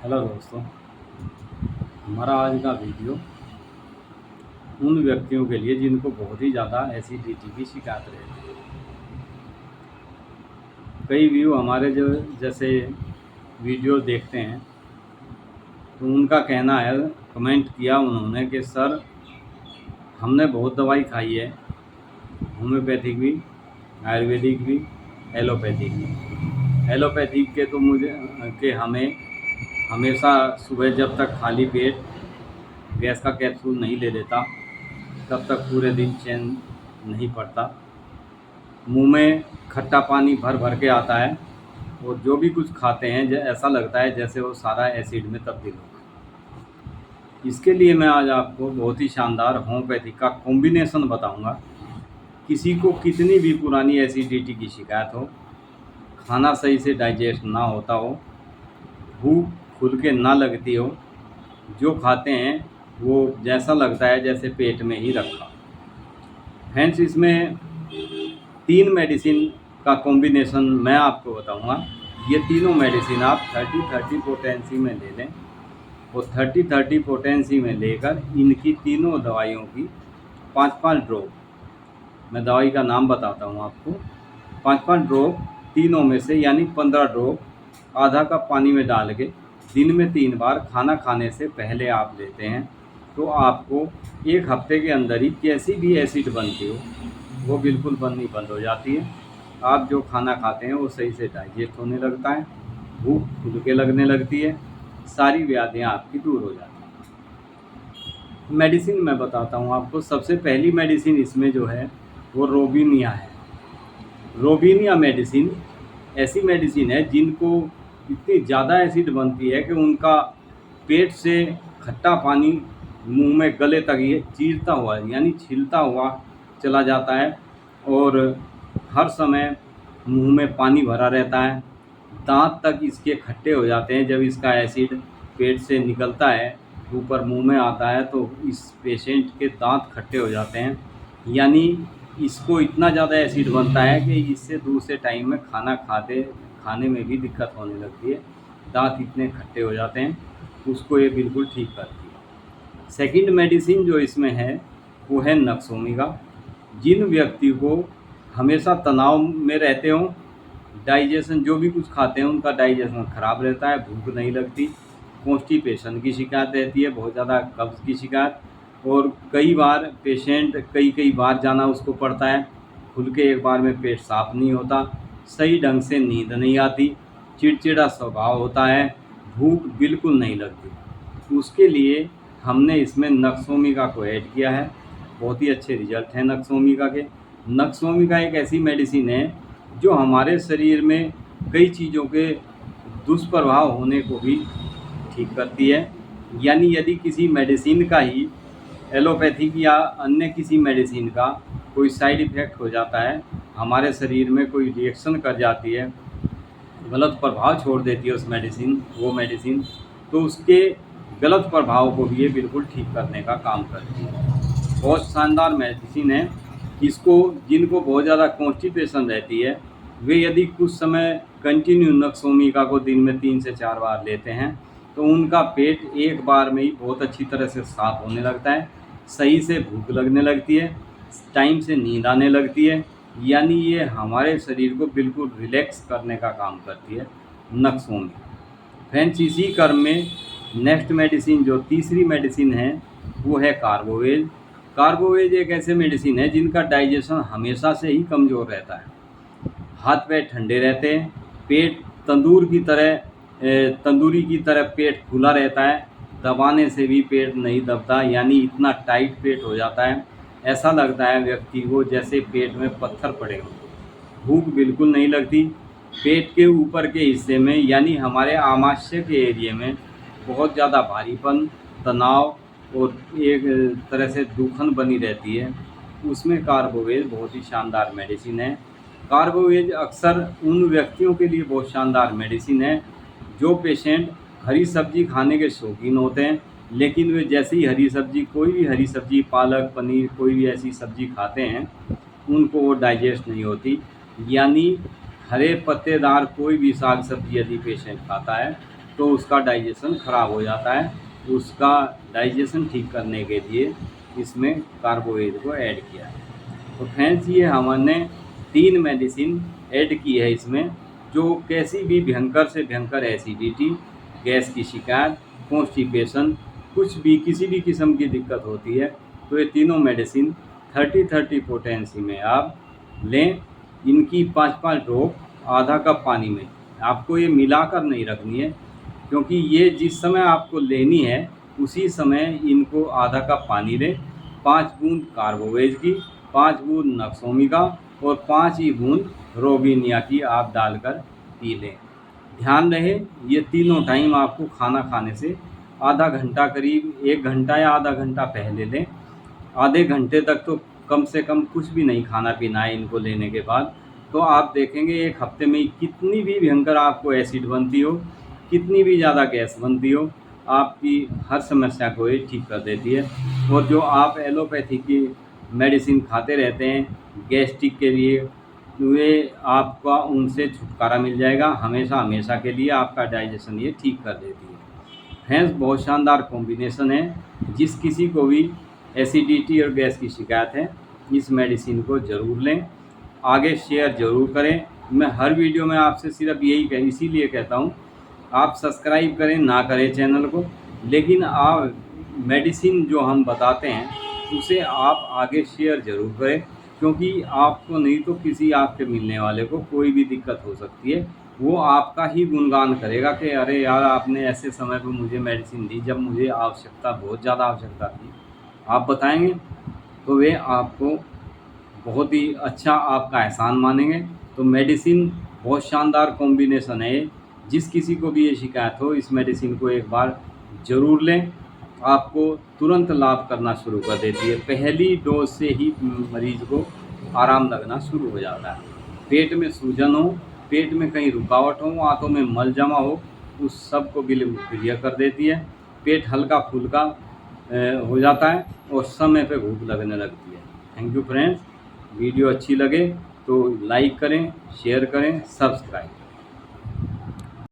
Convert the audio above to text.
Hello दोस्तों। हमारा आज का वीडियो उन व्यक्तियों के लिए जिनको बहुत ही ज़्यादा एसिडिटी की शिकायत रहती है। कई व्यू हमारे जो जैसे वीडियो देखते हैं तो उनका कहना है, कमेंट किया उन्होंने कि सर हमने बहुत दवाई खाई है, होम्योपैथिक भी, आयुर्वेदिक भी, एलोपैथिक भी। एलोपैथिक के तो मुझे कि हमें हमेशा सुबह जब तक खाली पेट गैस का कैप्सूल नहीं ले लेता तब तक पूरे दिन चैन नहीं पड़ता। मुंह में खट्टा पानी भर भर के आता है और जो भी कुछ खाते हैं ऐसा लगता है जैसे वो सारा एसिड में तब्दील हो गया। इसके लिए मैं आज आपको बहुत ही शानदार होम्योपैथिक का कॉम्बिनेशन बताऊंगा। किसी को कितनी भी पुरानी एसिडिटी की शिकायत हो, खाना सही से डाइजेस्ट ना होता हो, भूख खुल के ना लगती हो, जो खाते हैं वो जैसा लगता है जैसे पेट में ही रखा। फ्रेंड्स, इसमें 3 मेडिसिन का कॉम्बिनेशन मैं आपको बताऊंगा। ये तीनों मेडिसिन आप 30-30 पोटेंसी में ले लें और 30-30 पोटेंसी में लेकर इनकी तीनों दवाइयों की 5-5 ड्रॉप, मैं दवाई का नाम बताता हूँ आपको, 5-5 ड्रॉप तीनों में से यानी 15 ड्रॉप आधा कप पानी में डाल के दिन में 3 बार खाना खाने से पहले आप लेते हैं तो आपको 1 हफ्ते के अंदर ही कैसी भी एसिड बनती हो वो बिल्कुल बननी बंद हो जाती है। आप जो खाना खाते हैं वो सही से डाइजेस्ट होने लगता है, भूख खुल के लगने लगती है, सारी व्याधियाँ आपकी दूर हो जाती हैं। मेडिसिन मैं बताता हूँ आपको। सबसे पहली मेडिसिन इसमें जो है वो रोबिनिया है। रोबिनिया मेडिसिन ऐसी मेडिसिन है जिनको इतनी ज़्यादा एसिड बनती है कि उनका पेट से खट्टा पानी मुंह में गले तक ये चीरता हुआ यानी छिलता हुआ चला जाता है और हर समय मुंह में पानी भरा रहता है। दांत तक इसके खट्टे हो जाते हैं। जब इसका एसिड पेट से निकलता है ऊपर मुंह में आता है तो इस पेशेंट के दांत खट्टे हो जाते हैं। यानी इसको इतना ज़्यादा एसिड बनता है कि इससे दूसरे टाइम में खाने में भी दिक्कत होने लगती है। दांत इतने खट्टे हो जाते हैं, उसको ये बिल्कुल ठीक करती है। सेकंड मेडिसिन जो इसमें है वो है नक्सोमिगा। जिन व्यक्ति को हमेशा तनाव में रहते हों, डाइजेशन जो भी कुछ खाते हैं उनका डाइजेशन ख़राब रहता है, भूख नहीं लगती, कॉन्स्टिपेशन की शिकायत रहती है, बहुत ज़्यादा कब्ज़ की शिकायत, और कई बार पेशेंट कई बार जाना उसको पड़ता है, खुल के एक बार में पेट साफ नहीं होता, सही ढंग से नींद नहीं आती, चिड़चिड़ा स्वभाव होता है, भूख बिल्कुल नहीं लगती। उसके लिए हमने इसमें नक्सोमिगा को ऐड किया है। बहुत ही अच्छे रिजल्ट हैं नक्सोमिगा के। नक्सोमिगा एक ऐसी मेडिसिन है जो हमारे शरीर में कई चीज़ों के दुष्प्रभाव होने को भी ठीक करती है। यानी यदि किसी मेडिसिन का ही, एलोपैथिक या अन्य किसी मेडिसिन का कोई साइड इफ़ेक्ट हो जाता है, हमारे शरीर में कोई रिएक्शन कर जाती है, गलत प्रभाव छोड़ देती है वो मेडिसिन, तो उसके गलत प्रभाव को भी ये बिल्कुल ठीक करने का काम करती है। बहुत शानदार मेडिसिन है। इसको जिनको बहुत ज़्यादा कॉन्स्टिपेशन रहती है वे यदि कुछ समय कंटिन्यू नक्सोमिगा को दिन में 3 से 4 बार लेते हैं तो उनका पेट एक बार में ही बहुत अच्छी तरह से साफ होने लगता है, सही से भूख लगने लगती है, टाइम से नींद आने लगती है। यानी ये हमारे शरीर को बिल्कुल रिलैक्स करने का काम करती है नक्सोमिगा। फ्रेंड्स, इसी क्रम में नेक्स्ट मेडिसिन जो तीसरी मेडिसिन है वो है कार्बोवेज। कार्बोवेज एक ऐसे मेडिसिन है जिनका डाइजेशन हमेशा से ही कमज़ोर रहता है, हाथ पैर ठंडे रहते हैं, पेट तंदूरी की तरह पेट खुला रहता है, दबाने से भी पेट नहीं दबता, यानी इतना टाइट पेट हो जाता है, ऐसा लगता है व्यक्ति को जैसे पेट में पत्थर पड़े हों। भूख बिल्कुल नहीं लगती। पेट के ऊपर के हिस्से में यानी हमारे आमाशय के एरिया में बहुत ज़्यादा भारीपन, तनाव और एक तरह से दुखन बनी रहती है। उसमें कार्बोवेज बहुत ही शानदार मेडिसिन है। कार्बोवेज अक्सर उन व्यक्तियों के लिए बहुत शानदार मेडिसिन है जो पेशेंट हरी सब्जी खाने के शौकीन होते हैं, लेकिन वे जैसे ही कोई भी हरी सब्जी, पालक, पनीर, कोई भी ऐसी सब्जी खाते हैं उनको वो डाइजेस्ट नहीं होती। यानी हरे पत्तेदार कोई भी साग सब्जी यदि पेशेंट खाता है तो उसका डाइजेशन ख़राब हो जाता है। उसका डाइजेशन ठीक करने के लिए इसमें कार्बोहाइड्रेट को ऐड किया है। तो फ्रेंड्स, ये हमने 3 मेडिसिन ऐड की है इसमें, जो कैसी भी भयंकर से भयंकर एसिडिटी, गैस की शिकायत, कॉन्स्टिपेशन, कुछ भी किसी भी किस्म की दिक्कत होती है तो ये तीनों मेडिसिन 30-30 पोटेंसी में आप लें। इनकी 5-5 ड्रॉप आधा कप पानी में, आपको ये मिलाकर नहीं रखनी है, क्योंकि ये जिस समय आपको लेनी है उसी समय इनको आधा कप पानी लें। 5 बूंद कार्बोवेज की, 5 बूंद नक्सोमिका और 5 ही बूंद रोबिनिया की आप डालकर पी लें। ध्यान रहे ये तीनों टाइम आपको खाना खाने से आधा घंटा, करीब 1 घंटा या आधा घंटा पहले लें। आधे घंटे तक तो कम से कम कुछ भी नहीं खाना पीना है इनको लेने के बाद। तो आप देखेंगे 1 हफ्ते में कितनी भी भयंकर आपको एसिड बनती हो, कितनी भी ज़्यादा गैस बनती हो, आपकी हर समस्या को ये ठीक कर देती है। और जो आप एलोपैथी की मेडिसिन खाते रहते हैं गैस्ट्रिक के लिए, वे आपका उनसे छुटकारा मिल जाएगा हमेशा हमेशा के लिए। आपका डाइजेशन ये ठीक कर देती है। फ्रेंड्स, बहुत शानदार कॉम्बिनेशन है। जिस किसी को भी एसिडिटी और गैस की शिकायत है, इस मेडिसिन को ज़रूर लें। आगे शेयर ज़रूर करें। मैं हर वीडियो में आपसे सिर्फ यही इसीलिए कहता हूँ, आप सब्सक्राइब करें ना करें चैनल को, लेकिन आप मेडिसिन जो हम बताते हैं उसे आप आगे शेयर ज़रूर करें, क्योंकि आपको नहीं तो किसी आपके मिलने वाले को कोई भी दिक्कत हो सकती है। वो आपका ही गुणगान करेगा कि अरे यार, आपने ऐसे समय पर मुझे मेडिसिन दी जब मुझे आवश्यकता, बहुत ज़्यादा आवश्यकता थी। आप बताएंगे तो वे आपको बहुत ही अच्छा आपका एहसान मानेंगे। तो मेडिसिन बहुत शानदार कॉम्बिनेशन है। जिस किसी को भी ये शिकायत हो, इस मेडिसिन को एक बार ज़रूर लें। आपको तुरंत लाभ करना शुरू कर देती है। पहली डोज से ही मरीज़ को आराम लगना शुरू हो जाता है। पेट में सूजन हो, पेट में कहीं रुकावट हो, आंतों में मल जमा हो, उस सब को बिल्कुल क्लियर कर देती है। पेट हल्का फुल्का हो जाता है और समय पे भूख लगने लगती है। Thank you friends. वीडियो अच्छी लगे तो लाइक करें, शेयर करें, सब्सक्राइब